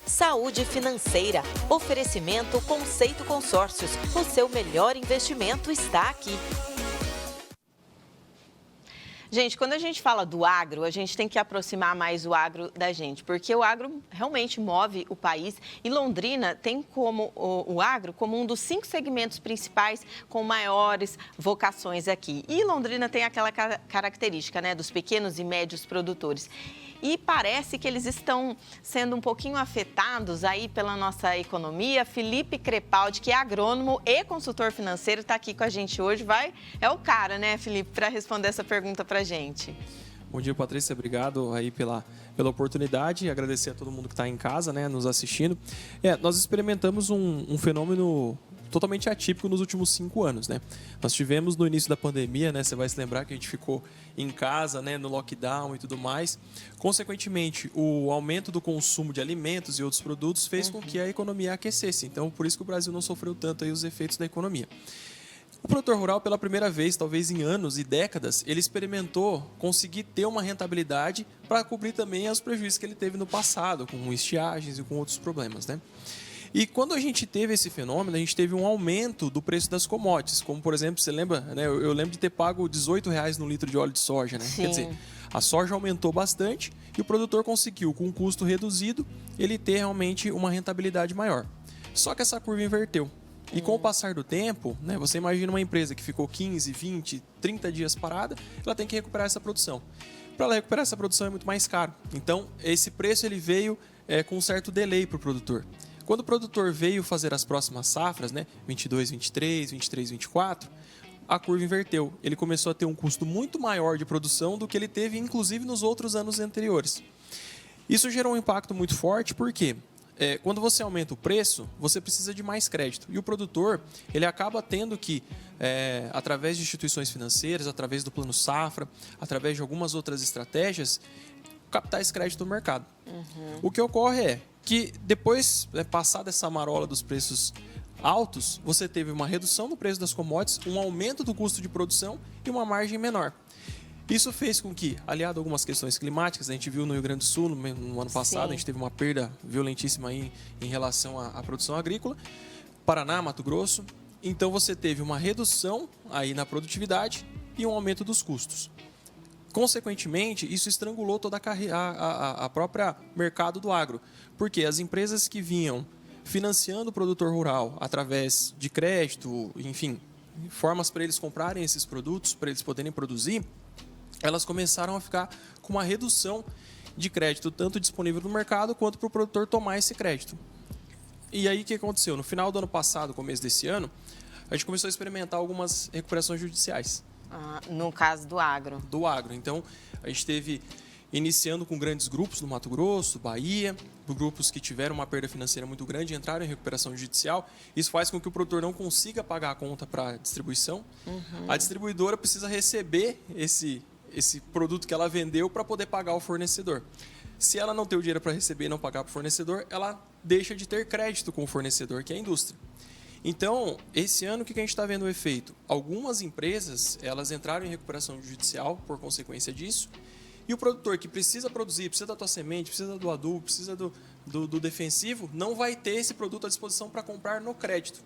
Saúde financeira. Oferecimento Conceito Consórcios. O seu melhor investimento está aqui. Gente, quando a gente fala do agro, a gente tem que aproximar mais o agro da gente, porque o agro realmente move o país e Londrina tem como o agro como um dos 5 segmentos principais com maiores vocações aqui. E Londrina tem aquela característica, né, dos pequenos e médios produtores. E parece que eles estão sendo um pouquinho afetados aí pela nossa economia. Felipe Crepaldi, que é agrônomo e consultor financeiro, está aqui com a gente hoje. É o cara, né, Felipe, para responder essa pergunta para a gente. Bom dia, Patrícia. Obrigado aí pela oportunidade e agradecer a todo mundo que está em casa, né, nos assistindo. Nós experimentamos um fenômeno totalmente atípico nos últimos 5 anos, né? Nós tivemos no início da pandemia, né? Você vai se lembrar que a gente ficou em casa, né? No lockdown e tudo mais. Consequentemente, o aumento do consumo de alimentos e outros produtos fez com que a economia aquecesse. Então, por isso que o Brasil não sofreu tanto aí os efeitos da economia. O produtor rural, pela primeira vez, talvez em anos e décadas, ele experimentou conseguir ter uma rentabilidade para cobrir também os prejuízos que ele teve no passado, com estiagens e com outros problemas, né? E quando a gente teve esse fenômeno, a gente teve um aumento do preço das commodities, como por exemplo, você lembra, né? Eu lembro de ter pago R$18 no litro de óleo de soja, né? Sim. Quer dizer, a soja aumentou bastante e o produtor conseguiu, com um custo reduzido, ele ter realmente uma rentabilidade maior. Só que essa curva inverteu. E com o passar do tempo, né, você imagina uma empresa que ficou 15, 20, 30 dias parada, ela tem que recuperar essa produção. Para ela recuperar essa produção é muito mais caro. Então, esse preço ele veio com um certo delay para o produtor. Quando o produtor veio fazer as próximas safras, né, 22, 23, 23, 24, a curva inverteu. Ele começou a ter um custo muito maior de produção do que ele teve, inclusive, nos outros anos anteriores. Isso gerou um impacto muito forte, porque quando você aumenta o preço, você precisa de mais crédito. E o produtor, ele acaba tendo que, através de instituições financeiras, através do Plano Safra, através de algumas outras estratégias, captar esse crédito no mercado. O que ocorre é que depois, passada essa marola dos preços altos, você teve uma redução no preço das commodities, um aumento do custo de produção e uma margem menor. Isso fez com que, aliado a algumas questões climáticas, a gente viu no Rio Grande do Sul, no ano passado, Sim. a gente teve uma perda violentíssima aí em relação à produção agrícola, Paraná, Mato Grosso. Então você teve uma redução aí na produtividade e um aumento dos custos. Consequentemente, isso estrangulou toda a própria mercado do agro, porque as empresas que vinham financiando o produtor rural através de crédito, enfim, formas para eles comprarem esses produtos, para eles poderem produzir, elas começaram a ficar com uma redução de crédito, tanto disponível no mercado, quanto para o produtor tomar esse crédito. E aí, o que aconteceu? No final do ano passado, começo desse ano, a gente começou a experimentar algumas recuperações judiciais. No caso do agro. Do agro. Então, a gente teve, iniciando com grandes grupos no Mato Grosso, Bahia, grupos que tiveram uma perda financeira muito grande e entraram em recuperação judicial. Isso faz com que o produtor não consiga pagar a conta para a distribuição. A distribuidora precisa receber esse produto que ela vendeu para poder pagar o fornecedor. Se ela não tem o dinheiro para receber e não pagar para o fornecedor, ela deixa de ter crédito com o fornecedor, que é a indústria. Então, esse ano, o que a gente está vendo o efeito? Algumas empresas, elas entraram em recuperação judicial por consequência disso, e o produtor que precisa produzir, precisa da tua semente, precisa do adubo, precisa do defensivo, não vai ter esse produto à disposição para comprar no crédito,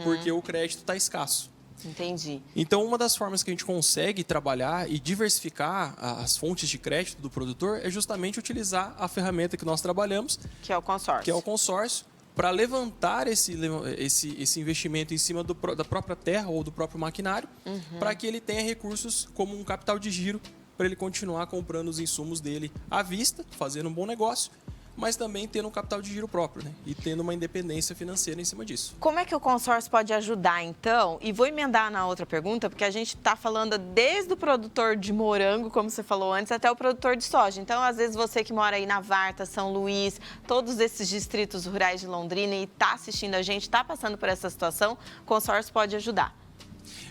porque o crédito está escasso. Entendi. Então, uma das formas que a gente consegue trabalhar e diversificar as fontes de crédito do produtor é justamente utilizar a ferramenta que nós trabalhamos, Que é o consórcio. que é o consórcio, para levantar esse investimento em cima da própria terra ou do próprio maquinário, para que ele tenha recursos como um capital de giro, para ele continuar comprando os insumos dele à vista, fazendo um bom negócio, mas também tendo um capital de giro próprio, né? E tendo uma independência financeira em cima disso. Como é que o consórcio pode ajudar, então? E vou emendar na outra pergunta, porque a gente está falando desde o produtor de morango, como você falou antes, até o produtor de soja. Então, às vezes, você que mora aí na Varta, São Luís, todos esses distritos rurais de Londrina e está assistindo a gente, está passando por essa situação, o consórcio pode ajudar.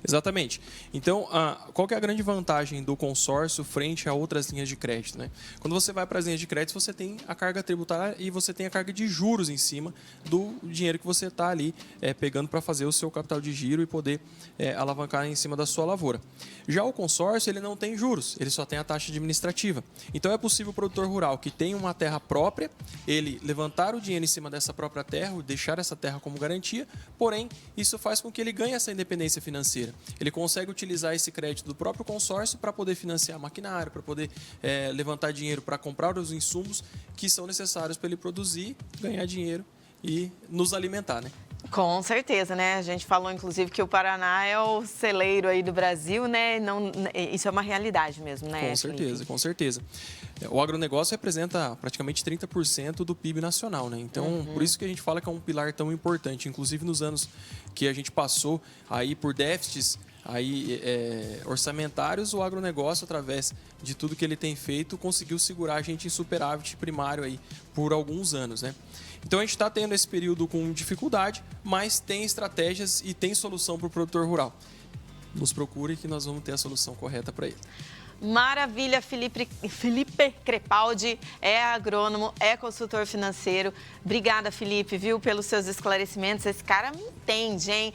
Exatamente. Então, qual que é a grande vantagem do consórcio frente a outras linhas de crédito, né? Quando você vai para as linhas de crédito, você tem a carga tributária e você tem a carga de juros em cima do dinheiro que você está ali pegando para fazer o seu capital de giro e poder alavancar em cima da sua lavoura. Já o consórcio, ele não tem juros, ele só tem a taxa administrativa. Então, é possível o produtor rural que tem uma terra própria, ele levantar o dinheiro em cima dessa própria terra, deixar essa terra como garantia, porém, isso faz com que ele ganhe essa independência financeira. Ele consegue utilizar esse crédito do próprio consórcio para poder financiar maquinário, para poder levantar dinheiro para comprar os insumos que são necessários para ele produzir, ganhar dinheiro e nos alimentar, né? Com certeza, né? A gente falou, inclusive, que o Paraná é o celeiro aí do Brasil, né? Não, isso é uma realidade mesmo, né? Com certeza, com certeza. O agronegócio representa praticamente 30% do PIB nacional, né? Então, por isso que a gente fala que é um pilar tão importante. Inclusive, nos anos que a gente passou aí por déficits orçamentários, o agronegócio, através de tudo que ele tem feito, conseguiu segurar a gente em superávit primário aí por alguns anos, né? Então, a gente está tendo esse período com dificuldade, mas tem estratégias e tem solução para o produtor rural. Nos procure que nós vamos ter a solução correta para ele. Maravilha, Felipe Crepaldi é agrônomo, é consultor financeiro. Obrigada, Felipe, viu, pelos seus esclarecimentos. Esse cara me entende, hein?